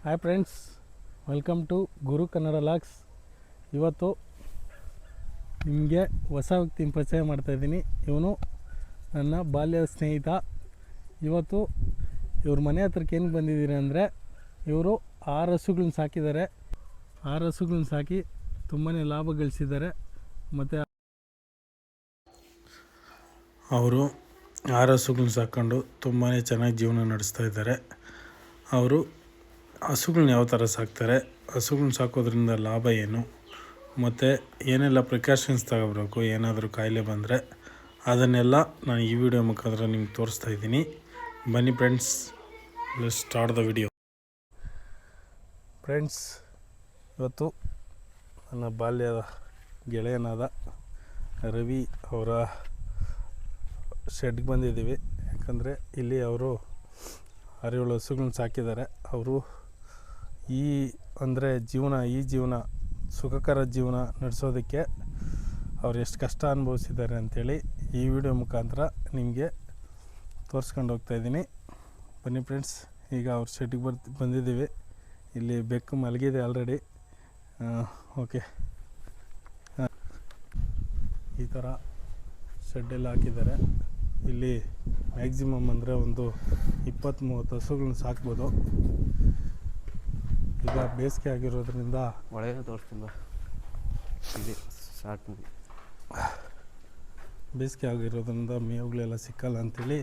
Hi friends, welcome to Guru Kannada logs. ಇವತ್ತು ನಿಮಗೆ ಹೊಸ ವ್ಯಕ್ತಿನ ಪರಿಚಯ ಮಾಡ್ತಾಯಿದ್ದೀನಿ. ಇವನು ನನ್ನ ಬಾಲ್ಯದ ಸ್ನೇಹಿತ. ಇವತ್ತು ಇವ್ರ ಮನೆ ಹತ್ರಕ್ಕೆ ಏನು ಬಂದಿದ್ದೀನಿ ಅಂದರೆ, ಇವರು 6 ಹಸುಗಳನ್ನ ಸಾಕಿದ್ದಾರೆ. 6 ಹಸುಗಳನ್ನ ಸಾಕಿ ತುಂಬಾ ಲಾಭ ಗಳಿಸಿದ್ದಾರೆ. ಮತ್ತು ಅವರು 6 ಹಸುಗಳನ್ನ ಸಾಕೊಂಡು ತುಂಬಾ ಚೆನ್ನಾಗಿ ಜೀವನ ನಡೆಸ್ತಾ ಇದ್ದಾರೆ. ಅವರು ಹಸುಗಳನ್ನ ಯಾವ ಥರ ಸಾಕ್ತಾರೆ, ಹಸುಗಳನ್ನ ಸಾಕೋದ್ರಿಂದ ಲಾಭ ಏನು, ಮತ್ತು ಏನೆಲ್ಲ ಪ್ರಿಕಾಷನ್ಸ್ ತಗೋಬೇಕು, ಏನಾದರೂ ಕಾಯಿಲೆ ಬಂದರೆ ಅದನ್ನೆಲ್ಲ ನಾನು ಈ ವಿಡಿಯೋ ಮುಖಾಂತರ ನಿಮ್ಗೆ ತೋರಿಸ್ತಾ ಇದ್ದೀನಿ. ಬನ್ನಿ friends, let's start the video. Friends, ಇವತ್ತು ನನ್ನ ಬಾಲ್ಯದ ಗೆಳೆಯನಾದ ರವಿ ಅವರ ಶೆಡ್ಗೆ ಬಂದಿದ್ದೀವಿ. ಯಾಕಂದರೆ ಇಲ್ಲಿ ಅವರು 6-7 ಹಸುಗಳನ್ನ ಸಾಕಿದ್ದಾರೆ. ಅವರು ಈ ಜೀವನ ಸುಖಕರ ಜೀವನ ನಡೆಸೋದಕ್ಕೆ ಅವ್ರು ಎಷ್ಟು ಕಷ್ಟ ಅನುಭವಿಸಿದ್ದಾರೆ ಅಂಥೇಳಿ ಈ ವಿಡಿಯೋ ಮುಖಾಂತರ ನಿಮಗೆ ತೋರಿಸ್ಕೊಂಡು ಹೋಗ್ತಾಯಿದ್ದೀನಿ. ಬನ್ನಿ ಫ್ರೆಂಡ್ಸ್, ಈಗ ಅವ್ರ ಶೆಡ್ಗೆ ಬಂದಿದ್ದೀವಿ. ಇಲ್ಲಿ ಬೆಕ್ಕು ಮಲಗಿದೆ ಆಲ್ರೆಡಿ. ಓಕೆ, ಈ ಥರ ಶೆಡ್ಡೆಲ್ಲ ಹಾಕಿದ್ದಾರೆ. ಇಲ್ಲಿ ಮ್ಯಾಕ್ಸಿಮಮ್ ಅಂದರೆ ಒಂದು 20-30 ಹಸುಗಳನ್ನ ಸಾಕ್ಬೋದು. ಈಗ ಬೇಸಿಗೆ ಆಗಿರೋದ್ರಿಂದ ಒಳಗೆ ತೋರಿಸ್ತೀನಿ. ಇಲ್ಲಿ ಸ್ಟಾರ್ಟ್ ಮಾಡಿ. ಬೇಸಿಗೆ ಆಗಿರೋದ್ರಿಂದ ಮೇವುಗಳೆಲ್ಲ ಸಿಕ್ಕಲ್ಲ ಅಂಥೇಳಿ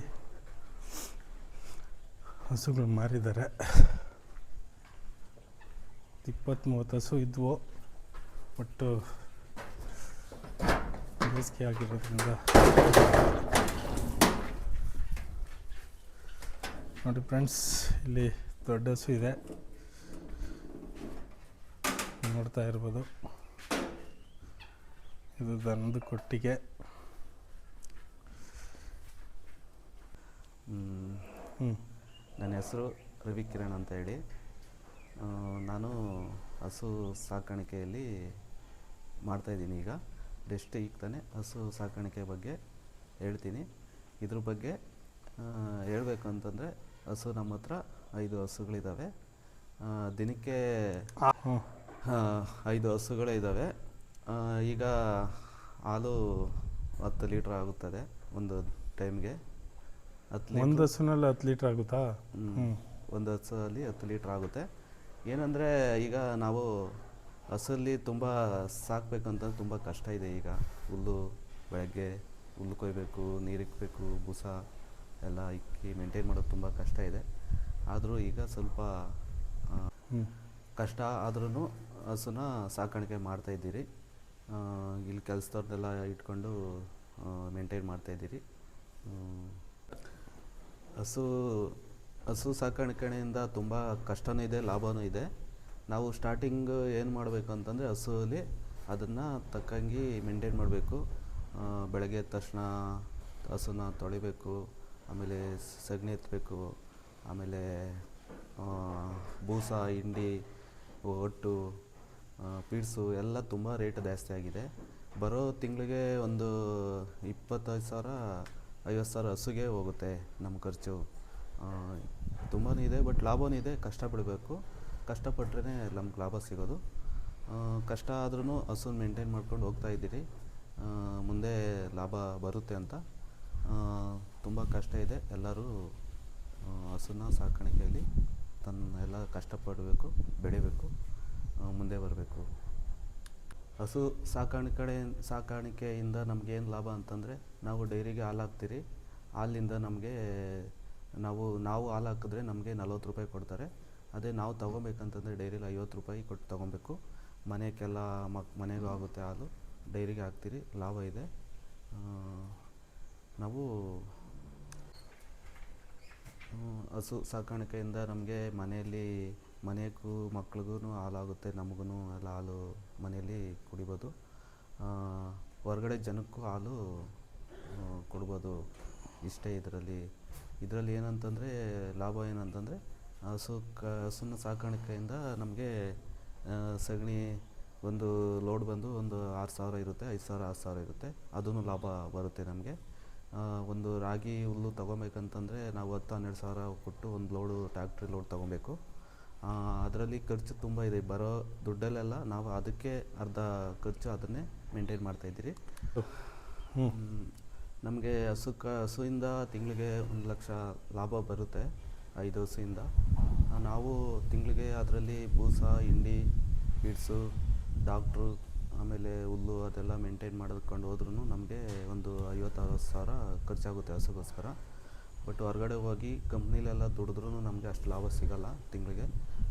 ಹಸುಗಳು ಮಾರಿದ್ದಾರೆ. 20-30 ಹಸು ಇದ್ವು, ಬಟ್ ಬೇಸಿಗೆ ಆಗಿರೋದ್ರಿಂದ ನೋಡಿ ಫ್ರೆಂಡ್ಸ್, ಇಲ್ಲಿ ದೊಡ್ಡ ಹಸು ಇದೆ, ನೋಡ್ತಾ ಇರ್ಬೋದು. ಇದು ದನದ ಕೊಟ್ಟಿಗೆ. ನನ್ನ ಹೆಸರು ರವಿ ಕಿರಣ್ ಅಂತ ಹೇಳಿ. ನಾನು ಹಸು ಸಾಕಾಣಿಕೆಯಲ್ಲಿ ಮಾಡ್ತಾಯಿದ್ದೀನಿ. ಈಗ ಈಗ ತಾನೇ ಹಸು ಸಾಕಾಣಿಕೆ ಬಗ್ಗೆ ಹೇಳ್ತೀನಿ. ಇದ್ರ ಬಗ್ಗೆ ಹೇಳಬೇಕು ಅಂತಂದರೆ, ಹಸು ನಮ್ಮ ಹತ್ರ 5 ಹಸುಗಳಿದ್ದಾವೆ. ದಿನಕ್ಕೆ 5 ಹಸುಗಳೇ ಇದ್ದಾವೆ. ಈಗ ಹಾಲು 10 ಲೀಟ್ರ್ ಆಗುತ್ತದೆ ಒಂದು ಟೈಮ್ಗೆ. 10 ಒಂದು ಹಸುನಲ್ಲಿ 10 ಲೀಟ್ರ್ ಆಗುತ್ತಾ? ಒಂದು ಹಸುವಲ್ಲಿ 10 ಲೀಟ್ರ್ ಆಗುತ್ತೆ. ಏನಂದರೆ ಈಗ ನಾವು ಹಸುವಲ್ಲಿ ತುಂಬ ಸಾಕಬೇಕಂತಂದ್ರೆ ತುಂಬ ಕಷ್ಟ ಇದೆ. ಈಗ ಹುಲ್ಲು ಬೆಳಗ್ಗೆ ಹುಲ್ಲು ಕೊಯ್ಬೇಕು, ನೀರಿಕ್ಕಬೇಕು, ಬೂಸ ಎಲ್ಲ ಇಕ್ಕಿ ಮೇಂಟೈನ್ ಮಾಡೋದು ತುಂಬ ಕಷ್ಟ ಇದೆ. ಆದರೂ ಈಗ ಸ್ವಲ್ಪ ಕಷ್ಟ ಆದ್ರೂ ಹಸುನ ಸಾಕಾಣಿಕೆ ಮಾಡ್ತಾಯಿದ್ದೀರಿ. ಇಲ್ಲಿ ಕೆಲಸದವ್ರನ್ನೆಲ್ಲ ಇಟ್ಕೊಂಡು ಮೇಂಟೈನ್ ಮಾಡ್ತಾಯಿದ್ದೀರಿ. ಹಸು ಸಾಕಾಣಿಕೆಯಿಂದ ತುಂಬ ಕಷ್ಟವೂ ಇದೆ, ಲಾಭವೂ ಇದೆ. ನಾವು ಸ್ಟಾರ್ಟಿಂಗ್ ಏನು ಮಾಡಬೇಕು ಅಂತಂದರೆ, ಹಸುವಲ್ಲಿ ಅದನ್ನು ತಕ್ಕಂಗೆ ಮೇಂಟೈನ್ ಮಾಡಬೇಕು. ಬೆಳಗ್ಗೆ ಎದ್ದ ತಕ್ಷಣ ಹಸುನ ತೊಳಿಬೇಕು, ಆಮೇಲೆ ಸಗಣಿ ಎತ್ತಬೇಕು, ಆಮೇಲೆ ಬೂಸ, ಹಿಂಡಿ, ಒಟ್ಟು, ಪೀಡ್ಸು ಎಲ್ಲ ತುಂಬ ರೇಟ್ ಜಾಸ್ತಿ ಆಗಿದೆ. ಬರೋ ತಿಂಗಳಿಗೆ ಒಂದು 25,000 50,000 ಹಸುಗೆ ಹೋಗುತ್ತೆ ನಮ್ಮ ಖರ್ಚು. ತುಂಬಾ ಇದೆ, ಬಟ್ ಲಾಭವೂ ಇದೆ. ಕಷ್ಟಪಡಬೇಕು, ಕಷ್ಟಪಟ್ರೇ ನಮ್ಗೆ ಲಾಭ ಸಿಗೋದು. ಕಷ್ಟ ಆದ್ರೂ ಹಸುನ ಮೇಂಟೈನ್ ಮಾಡ್ಕೊಂಡು ಹೋಗ್ತಾಯಿದ್ದೀರಿ. ಮುಂದೆ ಲಾಭ ಬರುತ್ತೆ ಅಂತ. ತುಂಬ ಕಷ್ಟ ಇದೆ. ಎಲ್ಲರೂ ಹಸುನ ಸಾಕಾಣಿಕೆಯಲ್ಲಿ ಎಲ್ಲ ಕಷ್ಟಪಡಬೇಕು, ಬೆಳಿಬೇಕು, ಮುಂದೆ ಬರಬೇಕು. ಹಸು ಸಾಕಾಣಿಕೆಯಿಂದ ನಮಗೇನು ಲಾಭ ಅಂತಂದರೆ, ನಾವು ಡೈರಿಗೆ ಹಾಲು ಹಾಕ್ತೀರಿ. ಹಾಲಿಂದ ನಮಗೆ ನಾವು ಹಾಲು ಹಾಕಿದ್ರೆ ನಮಗೆ 40 ರೂಪಾಯಿ ಕೊಡ್ತಾರೆ. ಅದೇ ನಾವು ತೊಗೊಬೇಕಂತಂದರೆ ಡೈರಿಗೆ 50 ರೂಪಾಯಿ ಕೊಟ್ಟು ತೊಗೊಬೇಕು. ಮನೆಗೆಲ್ಲ ಮನೆಗೂ ಆಗುತ್ತೆ ಹಾಲು. ಡೈರಿಗೆ ಹಾಕ್ತೀರಿ, ಲಾಭ ಇದೆ. ನಾವು ಹಸು ಸಾಕಾಣಿಕೆಯಿಂದ ನಮಗೆ ಮನೆಗೂ ಮಕ್ಳಿಗೂ ಹಾಲಾಗುತ್ತೆ, ನಮಗೂ ಎಲ್ಲ ಹಾಲು ಮನೆಯಲ್ಲಿ ಕುಡಿಬೋದು. ಹೊರಗಡೆ ಜನಕ್ಕೂ ಹಾಲು ಕೊಡ್ಬೋದು. ಇಷ್ಟೇ ಇದರಲ್ಲಿ ಏನಂತಂದರೆ, ಲಾಭ ಏನಂತಂದರೆ, ಹಸುನ ಸಾಕಾಣಿಕೆಯಿಂದ ನಮಗೆ ಸಗಣಿ ಒಂದು ಲೋಡ್ ಬಂದು ಒಂದು 6,000 ಇರುತ್ತೆ, 5,000 6,000 ಇರುತ್ತೆ. ಅದೂ ಲಾಭ ಬರುತ್ತೆ ನಮಗೆ. ಒಂದು ರಾಗಿ ಹುಲ್ಲು ತೊಗೊಬೇಕಂತಂದರೆ ನಾವು 10-12 ಸಾವಿರ ಕೊಟ್ಟು ಒಂದು ಲೋಡು ಟ್ಯಾಕ್ಟ್ರಿ ಲೋಡ್ ತೊಗೊಬೇಕು. ಅದರಲ್ಲಿ ಖರ್ಚು ತುಂಬ ಇದೆ. ಬರೋ ದುಡ್ಡಲ್ಲೆಲ್ಲ ನಾವು ಅದಕ್ಕೆ ಅರ್ಧ ಖರ್ಚು ಅದನ್ನೇ ಮೇಂಟೈನ್ ಮಾಡ್ತಾಯಿದ್ದೀರಿ. ನಮಗೆ ಹಸುವಿಂದ ತಿಂಗಳಿಗೆ 1,00,000 ಲಾಭ ಬರುತ್ತೆ 5 ಹಸುವಿಂದ. ನಾವು ತಿಂಗಳಿಗೆ ಅದರಲ್ಲಿ ಬೂಸ, ಹಿಂಡಿ, ಫೀಡ್ಸು, ಡಾಕ್ಟ್ರು, ಆಮೇಲೆ ಹುಲ್ಲು ಅದೆಲ್ಲ ಮೇಂಟೈನ್ ಮಾಡ್ಕೊಂಡು ಹೋದ್ರೂ ನಮಗೆ ಒಂದು 50,000-60,000 ಸಾವಿರ ಖರ್ಚಾಗುತ್ತೆ ಹಸುಗೋಸ್ಕರ. ಬಟ್ ಹೊರಗಡೆ ಹೋಗಿ ಕಂಪ್ನಿಲೆಲ್ಲ ದುಡಿದ್ರೂ ನಮಗೆ ಅಷ್ಟು ಲಾಭ ಸಿಗೋಲ್ಲ ತಿಂಗಳಿಗೆ.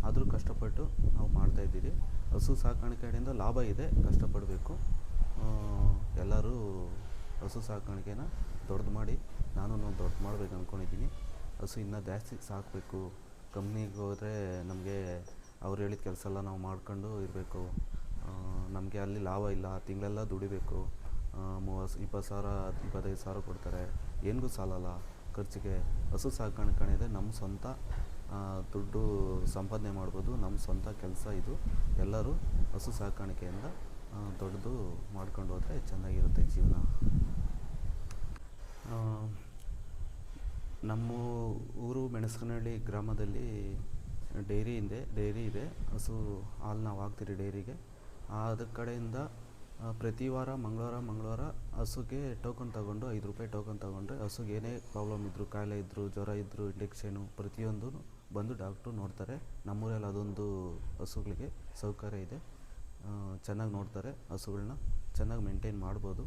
ಆದರೂ ಕಷ್ಟಪಟ್ಟು ನಾವು ಮಾಡ್ತಾಯಿದ್ದೀರಿ. ಹಸು ಸಾಕಾಣಿಕೆ ಕಡೆಯಿಂದ ಲಾಭ ಇದೆ, ಕಷ್ಟಪಡಬೇಕು. ಎಲ್ಲರೂ ಹಸು ಸಾಕಾಣಿಕೆನ ದೊಡ್ಡದು ಮಾಡಿ, ನಾನು ದೊಡ್ಡದು ಮಾಡ್ಬೇಕು ಅಂದ್ಕೊಂಡಿದ್ದೀನಿ. ಹಸು ಇನ್ನೂ ಜಾಸ್ತಿ ಸಾಕಬೇಕು. ಕಂಪ್ನಿಗೆ ಹೋದರೆ ನಮಗೆ ಅವ್ರು ಹೇಳಿದ ಕೆಲಸ ಎಲ್ಲ ನಾವು ಮಾಡ್ಕೊಂಡು ಇರಬೇಕು. ನಮಗೆ ಅಲ್ಲಿ ಲಾಭ ಇಲ್ಲ, ತಿಂಗಳೆಲ್ಲ ದುಡಿಬೇಕು. 20,000 25,000 ಕೊಡ್ತಾರೆ, ಏನಿಗೂ ಸಾಲಲ್ಲ ಖರ್ಚಿಗೆ. ಹಸು ಸಾಕಾಣಿಕೆ ಇದೆ, ನಮ್ಮ ಸ್ವಂತ ದುಡ್ಡು ಸಂಪಾದನೆ ಮಾಡ್ಬೋದು, ನಮ್ಮ ಸ್ವಂತ ಕೆಲಸ ಇದು. ಎಲ್ಲರೂ ಹಸು ಸಾಕಾಣಿಕೆಯಿಂದ ದೊಡ್ಡದು ಮಾಡ್ಕೊಂಡು ಹೋದರೆ ಚೆನ್ನಾಗಿರುತ್ತೆ ಜೀವನ. ನಮ್ಮ ಊರು ಮೆಣಸನಹಳ್ಳಿ ಗ್ರಾಮದಲ್ಲಿ ಡೈರಿ ಇದೆ. ಹಸು ಹಾಲು ನಾವು ಹಾಕ್ತೀರಿ ಡೈರಿಗೆ. ಅದ್ರ ಕಡೆಯಿಂದ ಪ್ರತಿ ವಾರ ಮಂಗಳವಾರ ಹಸುಗೆ ಟೋಕನ್ ತಗೊಂಡು 5 ರೂಪಾಯಿ ಟೋಕನ್ ತಗೊಂಡ್ರೆ ಹಸುಗೆ ಏನೇ ಪ್ರಾಬ್ಲಮ್ ಇದ್ದರೂ, ಕಾಯಿಲೆ ಇದ್ದರೂ, ಜ್ವರ ಇದ್ದರೂ, ಇಂಜೆಕ್ಷನು ಪ್ರತಿಯೊಂದು ಬಂದು ಡಾಕ್ಟ್ರು ನೋಡ್ತಾರೆ. ನಮ್ಮೂರಲ್ಲಿ ಅದೊಂದು ಹಸುಗಳಿಗೆ ಸೌಕರ್ಯ ಇದೆ. ಚೆನ್ನಾಗಿ ನೋಡ್ತಾರೆ, ಹಸುಗಳನ್ನ ಚೆನ್ನಾಗಿ ಮೇಂಟೈನ್ ಮಾಡ್ಬೋದು.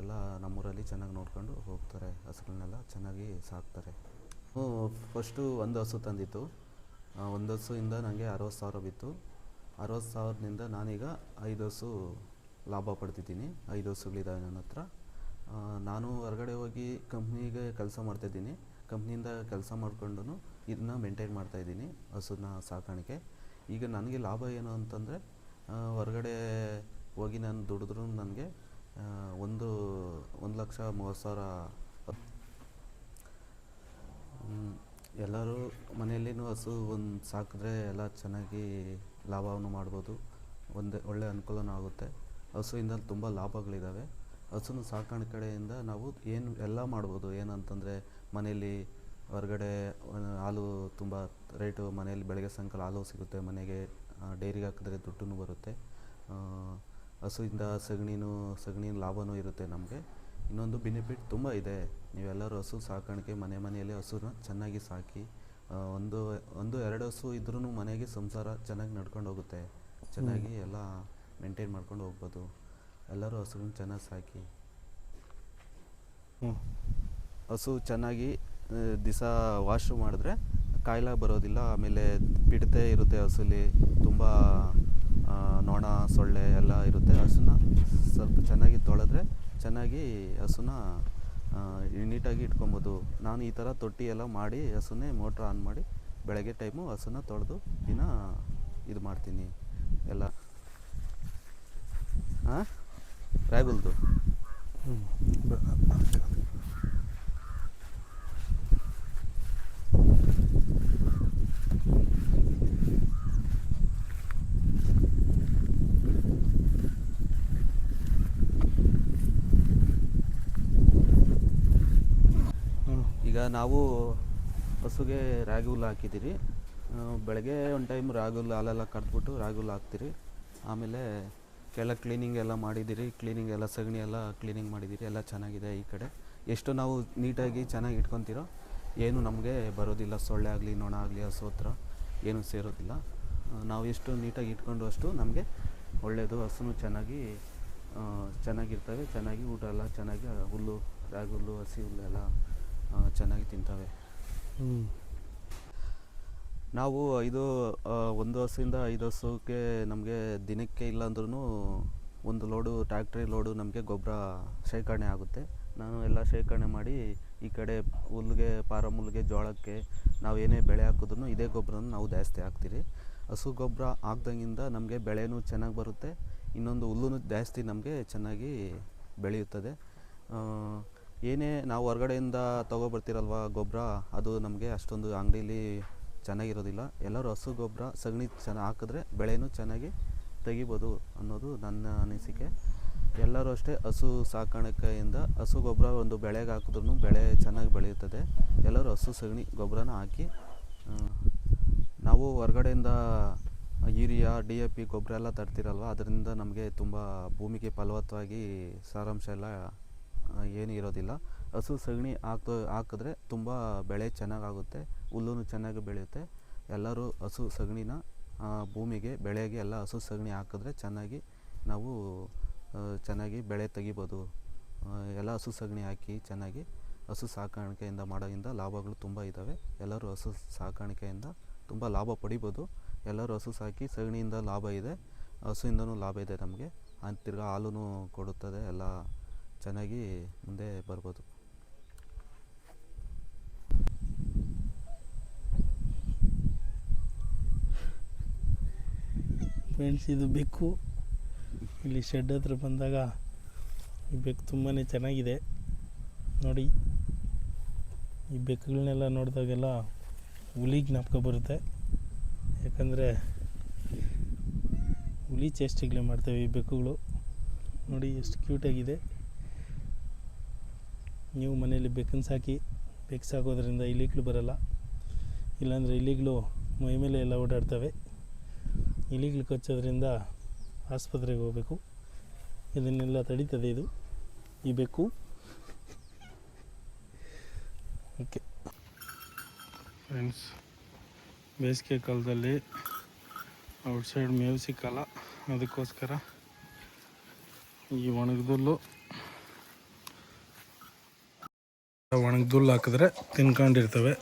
ಎಲ್ಲ ನಮ್ಮೂರಲ್ಲಿ ಚೆನ್ನಾಗಿ ನೋಡ್ಕೊಂಡು ಹೋಗ್ತಾರೆ, ಹಸುಗಳನ್ನೆಲ್ಲ ಚೆನ್ನಾಗಿ ಸಾಕ್ತಾರೆ. ಫಸ್ಟು ಒಂದು ಹಸು ತಂದಿತ್ತು. ಒಂದು ಹಸುವಿಂದ ನನಗೆ 60,000 ಬಿತ್ತು. 60,000ದಿಂದ ನಾನೀಗ 5 ಹಸು ಲಾಭ ಪಡ್ತಿದ್ದೀನಿ. 5 ಹಸುಗಳಿದ್ದಾವೆ ನನ್ನ ಹತ್ರ. ನಾನು ಹೊರಗಡೆ ಹೋಗಿ ಕಂಪ್ನಿಗೆ ಕೆಲಸ ಮಾಡ್ತಾಯಿದ್ದೀನಿ. ಕಂಪ್ನಿಯಿಂದ ಕೆಲಸ ಮಾಡ್ಕೊಂಡು ಇದನ್ನ ಮೇಂಟೈನ್ ಮಾಡ್ತಾಯಿದ್ದೀನಿ, ಹಸುನ ಸಾಕಾಣಿಕೆ. ಈಗ ನನಗೆ ಲಾಭ ಏನು ಅಂತಂದರೆ, ಹೊರಗಡೆ ಹೋಗಿ ನಾನು ದುಡಿದ್ರೂ ನನಗೆ 1,30,000 ಎಲ್ಲರೂ ಮನೆಯಲ್ಲಿನೂ ಹಸು ಒಂದು ಸಾಕಿದ್ರೆ ಎಲ್ಲ ಚೆನ್ನಾಗಿ ಲಾಭವನ್ನು ಮಾಡ್ಬೋದು. ಒಳ್ಳೆ ಅನುಕೂಲನೂ ಆಗುತ್ತೆ. ಹಸುವಿಂದ ತುಂಬ ಲಾಭಗಳಿದ್ದಾವೆ. ಹಸುನ ಸಾಕಾಣಿಕೆ ಕಡೆಯಿಂದ ನಾವು ಎಲ್ಲ ಮಾಡ್ಬೋದು. ಏನಂತಂದರೆ, ಮನೆಯಲ್ಲಿ ಹೊರಗಡೆ ಹಾಲು ತುಂಬ ರೇಟು, ಮನೆಯಲ್ಲಿ ಬೆಳಗ್ಗೆ ಸಾಯಂಕಾಲ ಹಾಲು ಸಿಗುತ್ತೆ. ಮನೆಗೆ ಡೈರಿಗೆ ಹಾಕಿದ್ರೆ ದುಡ್ಡು ಬರುತ್ತೆ. ಹಸುವಿಂದ ಸಗಣಿ ಲಾಭವೂ ಇರುತ್ತೆ ನಮಗೆ. ಇನ್ನೊಂದು ಬೆನಿಫಿಟ್ ತುಂಬ ಇದೆ. ನೀವೆಲ್ಲರೂ ಹಸು ಸಾಕಾಣಿಕೆ ಮನೆಯಲ್ಲಿ ಹಸುನ ಚೆನ್ನಾಗಿ ಸಾಕಿ, 1-2 ಹಸು ಇದ್ರೂ ಮನೆಗೆ ಸಂಸಾರ ಚೆನ್ನಾಗಿ ನಡ್ಕೊಂಡು ಹೋಗುತ್ತೆ. ಚೆನ್ನಾಗಿ ಎಲ್ಲ ಮೇಂಟೈನ್ ಮಾಡ್ಕೊಂಡು ಹೋಗ್ಬೋದು. ಎಲ್ಲರೂ ಹಸುಗಳನ್ನ ಚೆನ್ನಾಗಿ ಸಾಕಿ. ಹಸು ಚೆನ್ನಾಗಿ ದಿವಸ ವಾಶ್ ಮಾಡಿದ್ರೆ ಕಾಯಿಲೆ ಬರೋದಿಲ್ಲ. ಆಮೇಲೆ ಪಿಡತೆ ಇರುತ್ತೆ ಹಸುಲಿ, ತುಂಬ ನೊಣ, ಸೊಳ್ಳೆ ಎಲ್ಲ ಇರುತ್ತೆ. ಹಸುನ ಸ್ವಲ್ಪ ಚೆನ್ನಾಗಿ ತೊಳೆದ್ರೆ ಚೆನ್ನಾಗಿ ಹಸುನ ನೀಟಾಗಿ ಇಟ್ಕೊಬೋದು. ನಾನು ಈ ಥರ ತೊಟ್ಟಿ ಎಲ್ಲ ಮಾಡಿ ಹಸುನೇ ಮೋಟ್ರ್ ಆನ್ ಮಾಡಿ ಬೆಳಗ್ಗೆ ಟೈಮು ಹಸುನ ತೊಳೆದು ದಿನ ಇದು ಮಾಡ್ತೀನಿ ಎಲ್ಲ. ರಾಗುಲ್ದು ಈಗ ನಾವು ಹಸುಗೆ ರಾಗಿ ಹುಲ್ಲು ಹಾಕಿದ್ದೀರಿ. ಬೆಳಗ್ಗೆ ಒಂದು ಟೈಮ್ ರಾಗಿ ಹುಲ್ಲು ಹಾಲೆಲ್ಲ ಕರೆದ್ಬಿಟ್ಟು ರಾಗಿ ಹುಲ್ಲು ಹಾಕ್ತೀರಿ. ಆಮೇಲೆ ಕೆಲ ಕ್ಲೀನಿಂಗ್ ಎಲ್ಲ ಮಾಡಿದ್ದೀರಿ. ಸಗಣಿ ಎಲ್ಲ ಕ್ಲೀನಿಂಗ್ ಮಾಡಿದ್ದೀರಿ. ಎಲ್ಲ ಚೆನ್ನಾಗಿದೆ. ಈ ಕಡೆ ಎಷ್ಟು ನಾವು ನೀಟಾಗಿ ಚೆನ್ನಾಗಿ ಇಟ್ಕೊತೀರೋ ಏನು ನಮಗೆ ಬರೋದಿಲ್ಲ. ಸೊಳ್ಳೆ ಆಗಲಿ, ನೊಣ ಆಗಲಿ ಹಸು ಹತ್ರ ಏನೂ ಸೇರೋದಿಲ್ಲ. ನಾವು ಎಷ್ಟು ನೀಟಾಗಿ ಇಟ್ಕೊಂಡು ಅಷ್ಟು ನಮಗೆ ಒಳ್ಳೆಯದು. ಹಸುನು ಚೆನ್ನಾಗಿರ್ತವೆ. ಚೆನ್ನಾಗಿ ಊಟ ಎಲ್ಲ ಚೆನ್ನಾಗಿ ಹುಲ್ಲು, ರಾಗಿ ಹುಲ್ಲು, ಹಸಿ ಹುಲ್ಲು ಎಲ್ಲ ಚೆನ್ನಾಗಿ ತಿಂತವೆ. ನಾವು ಒಂದು ಹಸುವಿಂದ 5 ಹಸುಕ್ಕೆ ನಮಗೆ ದಿನಕ್ಕೆ ಇಲ್ಲ ಅಂದ್ರೂ ಒಂದು ಟ್ಯಾಕ್ಟ್ರಿ ಲೋಡು ನಮಗೆ ಗೊಬ್ಬರ ಶೇಖರಣೆ ಆಗುತ್ತೆ. ನಾನು ಎಲ್ಲ ಶೇಖರಣೆ ಮಾಡಿ ಈ ಕಡೆ ಹುಲ್ಲಿಗೆ, ಫಾರಮ್ ಹುಲ್ಲಿಗೆ, ಜೋಳಕ್ಕೆ ನಾವು ಏನೇ ಬೆಳೆ ಹಾಕಿದ್ರೂ ಇದೇ ಗೊಬ್ಬರನ ನಾವು ಜಾಸ್ತಿ ಹಾಕ್ತೀರಿ. ಹಸು ಗೊಬ್ಬರ ಹಾಕ್ದಂಗಿಂದ ನಮಗೆ ಬೆಳೆನೂ ಚೆನ್ನಾಗಿ ಬರುತ್ತೆ. ಇನ್ನೊಂದು ಹುಲ್ಲೂ ಜಾಸ್ತಿ ನಮಗೆ ಚೆನ್ನಾಗಿ ಬೆಳೆಯುತ್ತದೆ. ಏನೇ ನಾವು ಹೊರಗಡೆಯಿಂದ ತೊಗೊಬರ್ತೀರಲ್ವ ಗೊಬ್ಬರ, ಅದು ನಮಗೆ ಅಷ್ಟೊಂದು ಅಂಗಡೀಲಿ ಚೆನ್ನಾಗಿರೋದಿಲ್ಲ. ಎಲ್ಲರೂ ಹಸು ಗೊಬ್ಬರ, ಸಗಣಿ ಹಾಕಿದ್ರೆ ಬೆಳೆನೂ ಚೆನ್ನಾಗಿ ತೆಗಿಬೋದು ಅನ್ನೋದು ನನ್ನ ಅನಿಸಿಕೆ. ಎಲ್ಲರೂ ಅಷ್ಟೇ ಹಸು ಸಾಕಾಣಿಕೆಯಿಂದ ಹಸು ಗೊಬ್ಬರ ಒಂದು ಬೆಳೆಗೆ ಹಾಕಿದ್ರೂ ಬೆಳೆ ಚೆನ್ನಾಗಿ ಬೆಳೆಯುತ್ತದೆ. ಎಲ್ಲರೂ ಹಸು ಸಗಣಿ ಗೊಬ್ಬರನ ಹಾಕಿ ನಾವು ಹೊರಗಡೆಯಿಂದ ಯೂರಿಯಾ DAP ಗೊಬ್ಬರ ಎಲ್ಲ ತರ್ತಿರಲ್ವ, ಅದರಿಂದ ನಮಗೆ ತುಂಬ ಭೂಮಿಗೆ ಫಲವತ್ತವಾಗಿ ಸಾರಾಂಶ ಎಲ್ಲ ಏನೂ ಇರೋದಿಲ್ಲ. ಹಸು ಸಗಣಿ ಹಾಕಿದ್ರೆ ತುಂಬ ಬೆಳೆ ಚೆನ್ನಾಗಾಗುತ್ತೆ, ಹುಲ್ಲೂ ಚೆನ್ನಾಗಿ ಬೆಳೆಯುತ್ತೆ. ಎಲ್ಲರೂ ಹಸು ಸಗಣಿನ ಭೂಮಿಗೆ ಬೆಳೆಗೆ ಎಲ್ಲ ಹಸು ಸಗಣಿ ಹಾಕಿದ್ರೆ ಚೆನ್ನಾಗಿ ನಾವು ಚೆನ್ನಾಗಿ ಬೆಳೆ ತೆಗಿಬೋದು. ಎಲ್ಲ ಹಸು ಸಗಣಿ ಹಾಕಿ ಚೆನ್ನಾಗಿ ಹಸು ಸಾಕಾಣಿಕೆಯಿಂದ ಮಾಡೋದ್ರಿಂದ ಲಾಭಗಳು ತುಂಬ ಇದ್ದಾವೆ. ಎಲ್ಲರೂ ಹಸು ಸಾಕಾಣಿಕೆಯಿಂದ ತುಂಬ ಲಾಭ ಪಡಿಬೋದು. ಎಲ್ಲರೂ ಹಸು ಸಾಕಿ ಸಗಣಿಯಿಂದ ಲಾಭ ಇದೆ, ಹಸುಯಿಂದನೂ ಲಾಭ ಇದೆ ನಮಗೆ. ತಿರ್ಗಾ ಹಾಲೂ ಕೊಡುತ್ತದೆ, ಎಲ್ಲ ಚೆನ್ನಾಗಿ ಮುಂದೆ ಬರ್ಬೋದು. ಫ್ರೆಂಡ್ಸ್, ಇದು ಬೆಕ್ಕು. ಇಲ್ಲಿ ಶೆಡ್ ಹತ್ರ ಬಂದಾಗ ಈ ಬೆಕ್ಕು ತುಂಬಾ ಚೆನ್ನಾಗಿದೆ ನೋಡಿ. ಈ ಬೆಕ್ಕುಗಳನ್ನೆಲ್ಲ ನೋಡಿದಾಗೆಲ್ಲ ಹುಲಿ ಜ್ಞಾಪಕ ಬರುತ್ತೆ. ಯಾಕಂದರೆ ಹುಲಿ ಚೇಷ್ಟೆಗಳೇ ಮಾಡ್ತವೆ ಈ ಬೆಕ್ಕುಗಳು. ನೋಡಿ ಎಷ್ಟು ಕ್ಯೂಟಾಗಿದೆ. ನೀವು ಮನೆಯಲ್ಲಿ ಬೆಕ್ಕನ್ನು ಸಾಕಿ, ಬೆಕ್ಕು ಸಾಕೋದ್ರಿಂದ ಇಲಿಗಳು ಬರಲ್ಲ. ಇಲ್ಲಾಂದರೆ ಇಲಿಗಳು ಮೈ ಮೇಲೆ ಎಲ್ಲ ಓಡಾಡ್ತವೆ. ಇಲಿಗಳು ಕಚ್ಚೋದ್ರಿಂದ ಆಸ್ಪತ್ರೆಗೆ ಹೋಗಬೇಕು. ಇದನ್ನೆಲ್ಲ ತಡೀತದೆ ಇದು ಈ ಬೆಕ್ಕು. ಓಕೆ ಫ್ರೆಂಡ್ಸ್, ಬೇಸಿಗೆ ಕಾಲದಲ್ಲಿ ಔಟ್ಸೈಡ್ ಮೇವು ಸಿಕ್ಕಲ್ಲ, ಅದಕ್ಕೋಸ್ಕರ ಈ ಒಣಗದುಲ್ಲು ಹಾಕಿದ್ರೆ ತಿನ್ಕೊಂಡಿರ್ತವೆ.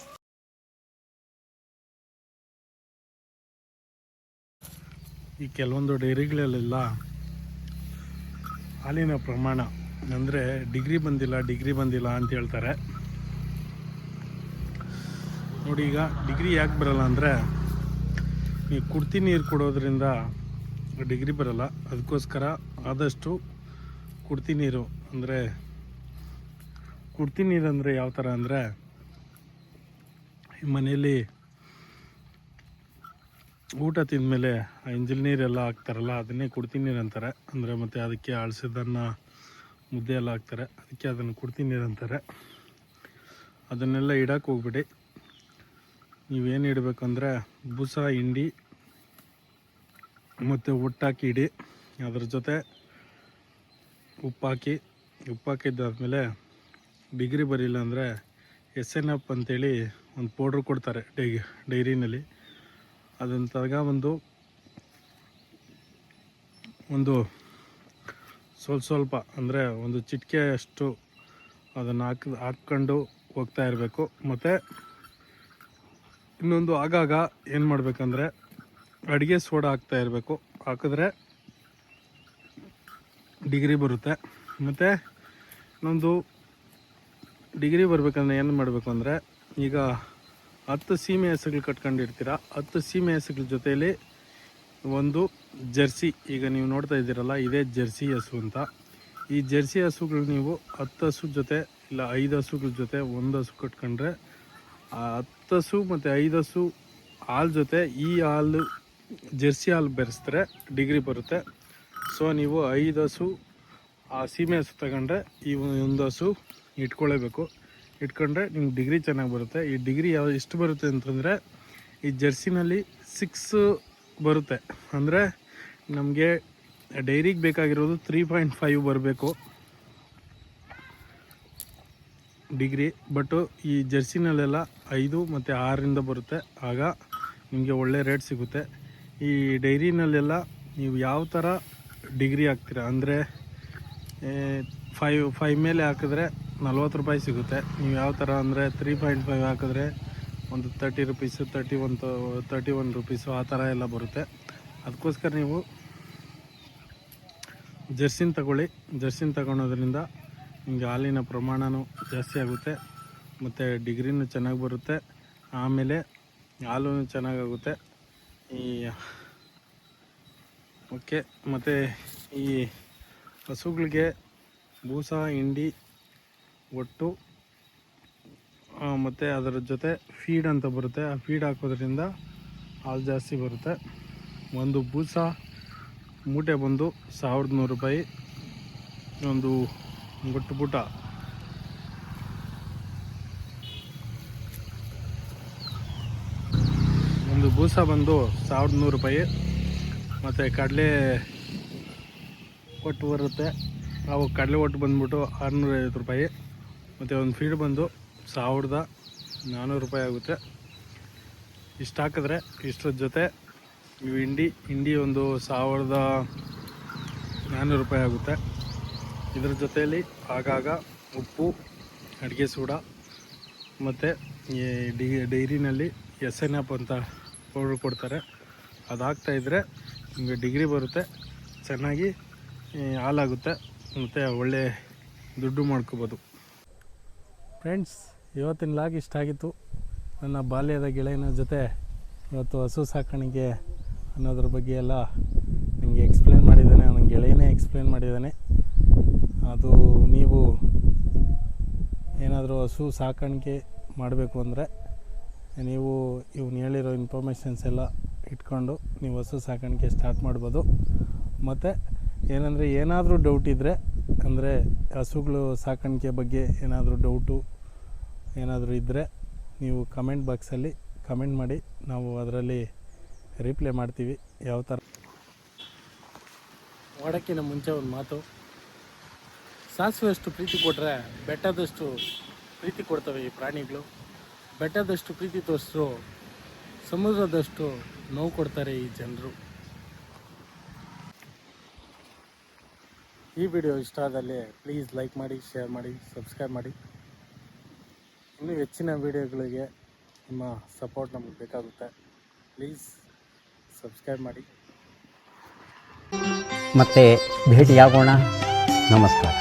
ಈ ಕೆಲವೊಂದು ಡೈರಿಗಳಲ್ಲೆಲ್ಲ ಹಾಲಿನ ಪ್ರಮಾಣ ಅಂದರೆ ಡಿಗ್ರಿ ಬಂದಿಲ್ಲ ಅಂತ ಹೇಳ್ತಾರೆ ನೋಡಿ. ಈಗ ಡಿಗ್ರಿ ಯಾಕೆ ಬರಲ್ಲ ಅಂದರೆ, ಈ ಕುಡ್ತಿ ನೀರು ಕೊಡೋದ್ರಿಂದ ಡಿಗ್ರಿ ಬರಲ್ಲ. ಅದಕ್ಕೋಸ್ಕರ ಆದಷ್ಟು ಕುಡ್ತಿ ನೀರು ಅಂದರೆ ಯಾವ ಥರ ಅಂದರೆ, ಮನೆಯಲ್ಲಿ ಊಟ ತಿಂದಮೇಲೆ ಇಂಜಿಲ್ ನೀರೆಲ್ಲ ಹಾಕ್ತಾರಲ್ಲ, ಅದನ್ನೇ ಕುಡ್ತಿ ನೀರು ಅಂತಾರೆ. ಅಂದರೆ ಮತ್ತು ಅದಕ್ಕೆ ಅಳಿಸಿದ್ದನ್ನು ಮುದ್ದೆ ಎಲ್ಲ ಹಾಕ್ತಾರೆ, ಅದಕ್ಕೆ ಅದನ್ನು ಕುಡ್ತಿ ನೀರು ಅಂತಾರೆ. ಅದನ್ನೆಲ್ಲ ಇಡಕ್ಕೆ ಹೋಗ್ಬಿಡಿ. ನೀವೇನು ಇಡಬೇಕು ಅಂದರೆ ಬೂಸ ಹಿಂಡಿ ಮತ್ತು ಒಟ್ಟಾಕಿ ಇಡಿ. ಅದ್ರ ಜೊತೆ ಉಪ್ಪಾಕಿದ್ದಾದ್ಮೇಲೆ ಡಿಗ್ರಿ ಬರಿಲ್ಲ ಅಂದರೆ SNF ಅಂತೇಳಿ ಒಂದು ಪೌಡ್ರ್ ಕೊಡ್ತಾರೆ ಡೈರಿನಲ್ಲಿ. ಅದನ್ನು ತಗೊಂಬಂದು ಒಂದು ಸ್ವಲ್ಪ ಅಂದರೆ ಒಂದು ಚಿಟಿಕೆ ಅಷ್ಟು ಅದನ್ನು ಹಾಕ್ಕೊಂಡು ಹೋಗ್ತಾ ಇರಬೇಕು. ಮತ್ತು ಇನ್ನೊಂದು ಆಗಾಗ ಏನು ಮಾಡಬೇಕಂದ್ರೆ ಅಡುಗೆ ಸೋಡಾ ಹಾಕ್ತಾ ಇರಬೇಕು. ಹಾಕಿದ್ರೆ ಡಿಗ್ರಿ ಬರುತ್ತೆ. ಮತ್ತು ಇನ್ನೊಂದು ಡಿಗ್ರಿ ಬರಬೇಕಂದ್ರೆ ಏನು ಮಾಡಬೇಕು ಅಂದರೆ, ಈಗ 10 ಸೀಮೆ ಹಸುಗಳು ಕಟ್ಕೊಂಡಿರ್ತೀರ, 10 ಸೀಮೆ ಹಸುಗಳ ಜೊತೆಯಲ್ಲಿ ಒಂದು ಜರ್ಸಿ, ಈಗ ನೀವು ನೋಡ್ತಾ ಇದ್ದೀರಲ್ಲ, ಇದೇ ಜರ್ಸಿ ಹಸು ಅಂತ. ಈ ಜರ್ಸಿ ಹಸುಗಳು ನೀವು 10 ಹಸು ಜೊತೆ ಇಲ್ಲ 5 ಹಸುಗಳ ಜೊತೆ ಒಂದು ಹಸು ಕಟ್ಕೊಂಡ್ರೆ, ಆ 10 ಹಸು ಮತ್ತು 5 ಹಸು ಹಾಲು ಜೊತೆ ಈ ಹಾಲು ಜರ್ಸಿ ಹಾಲು ಬೆರೆಸಿದ್ರೆ ಡಿಗ್ರಿ ಬರುತ್ತೆ. ಸೊ ನೀವು 5 ಹಸು ಆ ಸೀಮೆ ಹಸು ತಗೊಂಡ್ರೆ ಈ ಒಂದು ಹಸು ಇಟ್ಕೊಂಡ್ರೆ ನಿಮ್ಗೆ ಡಿಗ್ರಿ ಚೆನ್ನಾಗಿ ಬರುತ್ತೆ. ಈ ಡಿಗ್ರಿ ಎಷ್ಟು ಬರುತ್ತೆ ಅಂತಂದರೆ, ಈ ಜರ್ಸಿನಲ್ಲಿ 6 ಬರುತ್ತೆ. ಅಂದರೆ ನಮಗೆ ಡೈರಿಗೆ ಬೇಕಾಗಿರೋದು 3.5 ಬರಬೇಕು ಡಿಗ್ರಿ. ಬಟ್ಟು ಈ ಜರ್ಸಿನಲ್ಲೆಲ್ಲ 5 ಮತ್ತು 6ರಿಂದ ಬರುತ್ತೆ. ಆಗ ನಿಮಗೆ ಒಳ್ಳೆ ರೇಟ್ ಸಿಗುತ್ತೆ. ಈ ಡೈರಿನಲ್ಲೆಲ್ಲ ನೀವು ಯಾವ ಥರ ಡಿಗ್ರಿ ಹಾಕ್ತೀರಾ ಅಂದರೆ, 5 ಮೇಲೆ ಹಾಕಿದ್ರೆ 40 ರೂಪಾಯಿ ಸಿಗುತ್ತೆ. ನೀವು ಯಾವ ಥರ ಅಂದರೆ 3.5 ಹಾಕಿದ್ರೆ ಒಂದು 30 ರುಪೀಸು, 31 ರುಪೀಸು ಆ ಥರ ಎಲ್ಲ ಬರುತ್ತೆ. ಅದಕ್ಕೋಸ್ಕರ ನೀವು ಜರ್ಸಿನ ತಗೊಳ್ಳಿ. ಜರ್ಸಿನ ತಗೊಳೋದ್ರಿಂದ ನಿಮಗೆ ಹಾಲಿನ ಪ್ರಮಾಣವೂ ಜಾಸ್ತಿ ಆಗುತ್ತೆ ಮತ್ತು ಡಿಗ್ರಿನೂ ಚೆನ್ನಾಗಿ ಬರುತ್ತೆ. ಆಮೇಲೆ ಹಾಲೂ ಚೆನ್ನಾಗಾಗುತ್ತೆ. ಓಕೆ. ಮತ್ತು ಈ ಹಸುಗಳಿಗೆ ಬೂಸ ಹಿಂಡಿ ಒಟ್ಟು ಮತ್ತು ಅದರ ಜೊತೆ ಫೀಡ್ ಅಂತ ಬರುತ್ತೆ. ಆ ಫೀಡ್ ಹಾಕೋದ್ರಿಂದ ಹಾಲು ಜಾಸ್ತಿ ಬರುತ್ತೆ. ಒಂದು ಬೂಸ ಮೂಟೆ ಬಂದು 1100 ರೂಪಾಯಿ. ಒಂದು ಪುಟ್ಟ ಬೂಸ ಬಂದು 1100 ರೂಪಾಯಿ, ಮತ್ತು ಕಡಲೆ ಒಟ್ಟು ಬರುತ್ತೆ. ಅವು ಕಡಲೆ ಒಟ್ಟು ಬಂದ್ಬಿಟ್ಟು 650 ರೂಪಾಯಿ, ಮತ್ತು ಒಂದು ಫೀಡ್ ಬಂದು 1400 ರೂಪಾಯಿ ಆಗುತ್ತೆ. ಇಷ್ಟು ಹಾಕಿದ್ರೆ ಇಷ್ಟರ ಜೊತೆ ಇವು ಹಿಂಡಿ ಒಂದು 1400 ರೂಪಾಯಿ ಆಗುತ್ತೆ. ಇದ್ರ ಜೊತೆಯಲ್ಲಿ ಆಗಾಗ ಉಪ್ಪು, ಅಡುಗೆ ಸೋಡಾ ಮತ್ತು ಈ ಡೈರಿನಲ್ಲಿ SNF ಅಂತ ಪೌಡ್ರ್ ಕೊಡ್ತಾರೆ. ಅದು ಹಾಕ್ತಾಯಿದ್ರೆ ನಿಮಗೆ ಡಿಗ್ರಿ ಬರುತ್ತೆ, ಚೆನ್ನಾಗಿ ಹಾಲಾಗುತ್ತೆ, ಮತ್ತು ಒಳ್ಳೆ ದುಡ್ಡು ಮಾಡ್ಕೋಬೋದು. ಫ್ರೆಂಡ್ಸ್, ಇವತ್ತಿನ ಲಾಗ್ ಇಷ್ಟ ಆಗಿತ್ತು. ನನ್ನ ಬಾಲ್ಯದ ಗೆಳೆಯನ ಜೊತೆ ಇವತ್ತು ಹಸು ಸಾಕಾಣಿಕೆ ಅನ್ನೋದ್ರ ಬಗ್ಗೆ ಎಲ್ಲ ನಿಮಗೆ ಎಕ್ಸ್ಪ್ಲೇನ್ ಮಾಡಿದ್ದಾನೆ, ನನ್ನ ಗೆಳೆಯನೇ ಎಕ್ಸ್ಪ್ಲೇನ್ ಮಾಡಿದ್ದಾನೆ. ಅದು ನೀವು ಏನಾದರೂ ಹಸು ಸಾಕಾಣಿಕೆ ಮಾಡಬೇಕು ಅಂದರೆ ನೀವು ಇವ್ನು ಹೇಳಿರೋ ಇನ್ಫಾರ್ಮೇಷನ್ಸ್ ಎಲ್ಲ ಇಟ್ಕೊಂಡು ನೀವು ಹಸು ಸಾಕಾಣಿಕೆ ಸ್ಟಾರ್ಟ್ ಮಾಡ್ಬೋದು. ಮತ್ತು ಏನಂದರೆ ಏನಾದರೂ ಡೌಟ್ ಇದ್ದರೆ, ಅಂದರೆ ಹಸುಗಳು ಸಾಕಾಣಿಕೆ ಬಗ್ಗೆ ಏನಾದರೂ ಡೌಟು ಏನಾದರೂ ಇದ್ದರೆ ನೀವು ಕಮೆಂಟ್ ಬಾಕ್ಸಲ್ಲಿ ಕಮೆಂಟ್ ಮಾಡಿ, ನಾವು ಅದರಲ್ಲಿ ರಿಪ್ಲೈ ಮಾಡ್ತೀವಿ. ಯಾವ ಥರ ಮಾಡೋಕ್ಕಿಂತ ಮುಂಚೆ ಒಂದು ಮಾತು, ಸಾಸಿವೆಯಷ್ಟು ಪ್ರೀತಿ ಕೊಟ್ಟರೆ ಬೆಟ್ಟದಷ್ಟು ಪ್ರೀತಿ ಕೊಡ್ತವೆ ಈ ಪ್ರಾಣಿಗಳು. ಬೆಟ್ಟದಷ್ಟು ಪ್ರೀತಿ ತೋರಿಸಿದ್ರು ಸಮುದ್ರದಷ್ಟು ನೋವು ಕೊಡ್ತಾರೆ ಈ ಜನರು. ಈ ವಿಡಿಯೋ ಇಷ್ಟ ಆದಲ್ಲಿ ಪ್ಲೀಸ್ ಲೈಕ್ ಮಾಡಿ, ಶೇರ್ ಮಾಡಿ, ಸಬ್ಸ್ಕ್ರೈಬ್ ಮಾಡಿ. ಇನ್ನೂ ಹೆಚ್ಚಿನ ವಿಡಿಯೋಗಳಿಗೆ ನಿಮ್ಮ ಸಪೋರ್ಟ್ ನಮಗೆ ಬೇಕಾಗುತ್ತೆ. ಪ್ಲೀಸ್ ಸಬ್ಸ್ಕ್ರೈಬ್ ಮಾಡಿ. ಮತ್ತೆ ಭೇಟಿಯಾಗೋಣ. ನಮಸ್ಕಾರ.